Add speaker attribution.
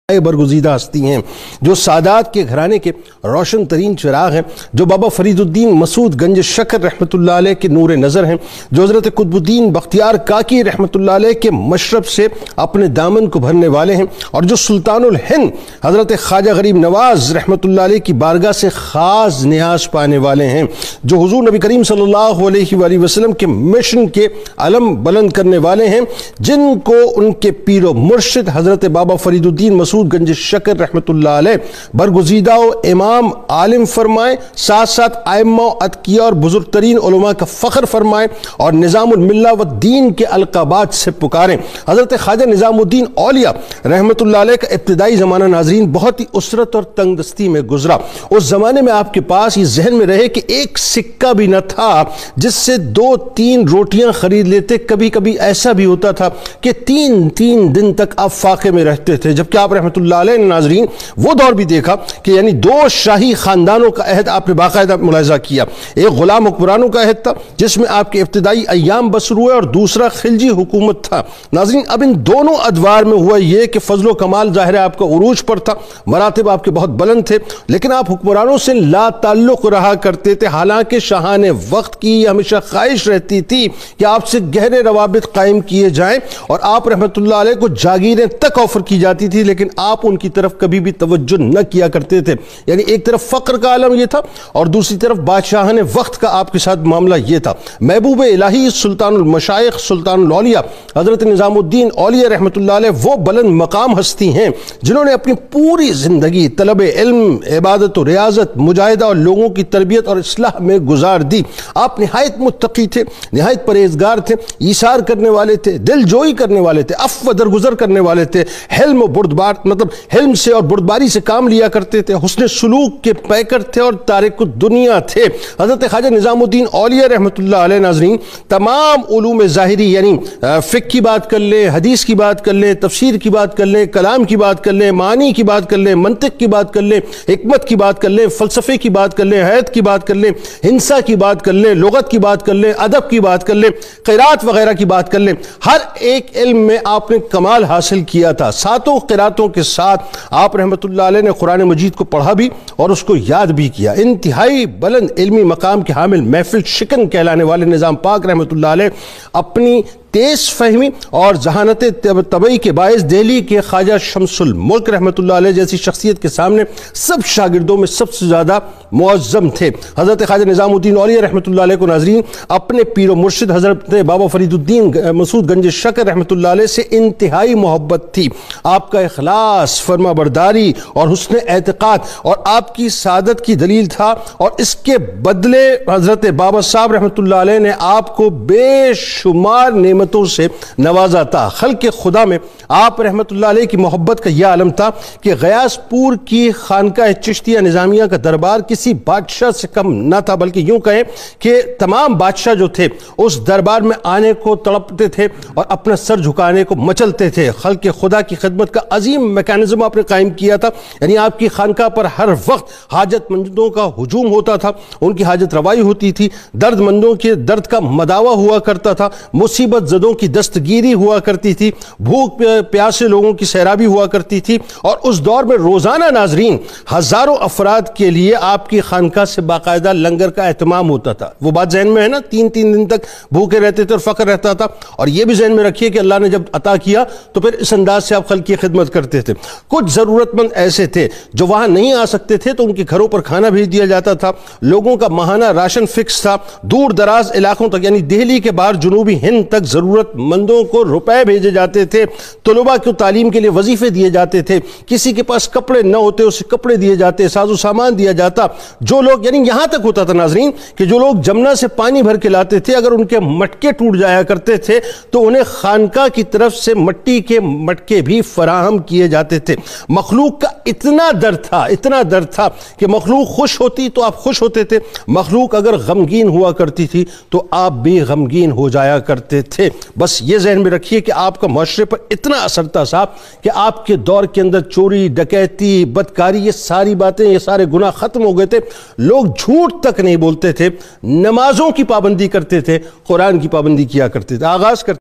Speaker 1: برگزیدہ ہستی ہیں جو سادات کے گھرانے کے روشن ترین چراغ ہیں، جو بابا فرید الدین مسعود گنج شکر رحمۃ اللہ علیہ کے نور نظر ہیں، جو حضرت قطب الدین بختیار کاکی رحمۃ اللہ علیہ کے مشرب سے اپنے دامن کو بھرنے والے ہیں، اور جو سلطان الہند حضرت خواجہ غریب نواز رحمۃ اللہ علیہ کی بارگاہ سے خاص نیاز پانے والے ہیں، جو حضور نبی کریم صلی اللہ علیہ وآلہ وسلم کے مشن کے علم بلند کرنے والے ہیں، جن کو ان کے پیر و مرشد حضرت بابا فرید الدین مسعود گنج شکر رحمت اللہ علیہ برگزیدہ و امام عالم فرمائے، ساتھ ساتھ ائمہ و اتقیاء اور بزرگ ترین علماء کا فخر فرمائے اور نظام الملہ و دین کے القابات سے پکاریں۔ حضرت خواجہ نظام الدین اولیاء رحمت اللہ علیہ کا ابتدائی زمانہ ناظرین بہت ہی اسرت اور تنگ دستی میں گزرا۔ اس زمانے میں آپ کے پاس یہ ذہن میں رہے کہ ایک سکہ بھی نہ تھا جس سے 2-3 روٹیاں خرید لیتے، کبھی کبھی ایسا بھی ہوتا تھا کہ 3 دن تک آپ فاقے میں رہتے تھے، جبکہ آپ رحمت اللہ علیہ نے ناظرین وہ دور بھی دیکھا کہ یعنی 2 شاہی خاندانوں کا عہد آپ نے باقاعدہ ملاحظہ کیا۔ ایک غلام حکمرانوں کا عہد تھا جس میں آپ کے ابتدائی ایام بسر ہوئے، اور دوسرا خلجی حکومت تھا۔ ناظرین اب ان دونوں ادوار میں ہوا یہ کہ فضل و کمال ظاہر ہے آپ کا عروج پر تھا، مراتب آپ کے بہت بلند تھے، لیکن آپ حکمرانوں سے لا تعلق رہا کرتے تھے، حالانکہ شاہان وقت کی ہمیشہ خواہش رہتی تھی کہ آپ سے گہرے روابط قائم کیے جائیں، اور آپ رحمت اللہ علیہ کو جاگیریں تک آفر کی جاتی تھی، لیکن آپ ان کی طرف کبھی بھی توجہ نہ کیا کرتے تھے۔ یعنی ایک طرف فقر کا عالم یہ تھا اور دوسری طرف بادشاہان وقت کا آپ کے ساتھ معاملہ یہ تھا۔ محبوب الہی سلطان المشائخ سلطان الاولیاء حضرت نظام الدین اولیاء رحمت اللہ علیہ وہ بلند مقام ہستی ہیں جنہوں نے اپنی پوری زندگی طلب علم، عبادت و ریاضت، مجاہدہ اور لوگوں کی تربیت اور اصلاح میں گزار دی۔ آپ نہایت متقی تھے، نہایت پرہیزگار تھے، ایثار کرنے والے تھے، دل جوئی کرنے والے تھے، عفو درگزر کرنے والے تھے، حلم و بردبار حلم سے اور بردباری سے کام لیا کرتے تھے، حسن سلوک کے پیکر تھے اور تارک الدنیا تھے۔ حضرت خواجہ نظام الدین اولیاء رحمت اللہ علیہ ناظرین تمام علوم ظاہری یعنی فقہ کی بات کر لیں، حدیث کی بات کر لیں، تفسیر کی بات کر لیں، کلام کی بات کر لیں، معانی کی بات کر لیں، منطق کی بات کر لیں، حکمت کی بات کر لیں، فلسفے کی بات کر لیں، حیات کی بات کر لیں، ہندسہ کی بات کر لیں، لغت کی بات کر لیں، ادب کی بات کر لیں، قرات وغیرہ کی بات کر لیں، ہر ایک علم میں آپ نے کمال حاصل کیا تھا۔ 7 قراتوں کے ساتھ آپ رحمت اللہ علیہ نے قرآن مجید کو پڑھا بھی اور اس کو یاد بھی کیا۔ انتہائی بلند علمی مقام کے حامل، محفل شکن کہلانے والے نظام پاک رحمت اللہ علیہ اپنی تیز فہمی اور ذہانت طبعی کے باعث دہلی کے خواجہ شمس الملک رحمت اللہ علیہ جیسی شخصیت کے سامنے سب شاگردوں میں سب سے زیادہ معظم تھے۔ حضرت خواجہ نظام الدین اولیاء رحمت اللہ علیہ کو ناظرین اپنے پیر و مرشد حضرت بابا فرید الدین مسعود گنج شکر رحمت اللہ علیہ سے انتہائی محبت تھی۔ آپ کا اخلاص، فرما برداری اور حسن اعتقاد اور آپ کی سعادت کی دلیل تھا، اور اس کے بدلے حضرت بابا صاحب رحمت اللہ علیہ نے آپ کو بے شمار نعمتوں سے نوازا تھا۔ خلق خدا میں آپ رحمت اللہ علیہ کی محبت کا یہ عالم تھا کہ غیاث پور کی خانقاہ چشتیہ نظامیہ کا دربار کسی بادشاہ سے کم نہ تھا، بلکہ یوں کہیں کہ تمام بادشاہ جو تھے اس دربار میں آنے کو تڑپتے تھے اور اپنا سر جھکانے کو مچلتے تھے۔ خلق خدا کی خدمت کا عظیم میکانزم آپ نے قائم کیا تھا، یعنی آپ کی خانقاہ پر ہر وقت حاجت مندوں کا ہجوم ہوتا تھا، ان کی حاجت روائی ہوتی تھی، درد مندوں کے درد کا مداوع ہوا کرتا تھا، مصیبت زدوں کی دستگیری ہوا کرتی تھی، بھوک پیاسے لوگوں کی سیرابی ہوا کرتی تھی، اور اس دور میں روزانہ ناظرین ہزاروں افراد کے لیے آپ کی خانقاہ سے باقاعدہ لنگر کا اہتمام ہوتا تھا۔ وہ بات ذہن میں ہے نا، 3 دن تک بھوکے رہتے تھے اور فقر رہتا تھا، اور یہ بھی ذہن میں رکھیے کہ اللہ نے جب عطا کیا تو پھر اس انداز سے آپ خلق کی خدمت کرتے تھے۔ کچھ ضرورت مند ایسے تھے جو وہاں نہیں آ سکتے تھے تو ان کے گھروں پر کھانا بھیج دیا جاتا تھا، لوگوں کا ماہانہ راشن فکس تھا، دور دراز علاقوں تک یعنی دہلی کے باہر جنوبی ہند تک ضرورت مندوں کو روپے بھیجے جاتے تھے، طلباء کو تعلیم کے لیے وظیفے دیے جاتے تھے، کسی کے پاس کپڑے نہ ہوتے اسے کپڑے دیے جاتے، ساز و سامان دیا جاتا۔ جو لوگ یعنی یہاں تک ہوتا تھا ناظرین کہ جو لوگ جمنا سے پانی بھر کے لاتے تھے، اگر ان کے مٹکے ٹوٹ جایا کرتے تھے تو انہیں خانقاہ کی طرف سے مٹی کے مٹکے بھی فراہم کیے جاتے تھے۔ مخلوق کا اتنا درد تھا کہ مخلوق خوش ہوتی تو آپ خوش ہوتے تھے، مخلوق اگر غمگین ہوا کرتی تھی تو آپ بھی غمگین ہو جایا کرتے تھے۔ بس یہ ذہن میں رکھیے کہ آپ کا معاشرے پر اتنا اثر تھا صاحب کہ آپ کے دور کے اندر چوری، ڈکیتی، بدکاری، یہ ساری باتیں، یہ سارے گناہ ختم ہو گئے تھے۔ لوگ جھوٹ تک نہیں بولتے تھے، نمازوں کی پابندی کرتے تھے، قرآن کی پابندی کیا کرتے تھے، آغاز کرتے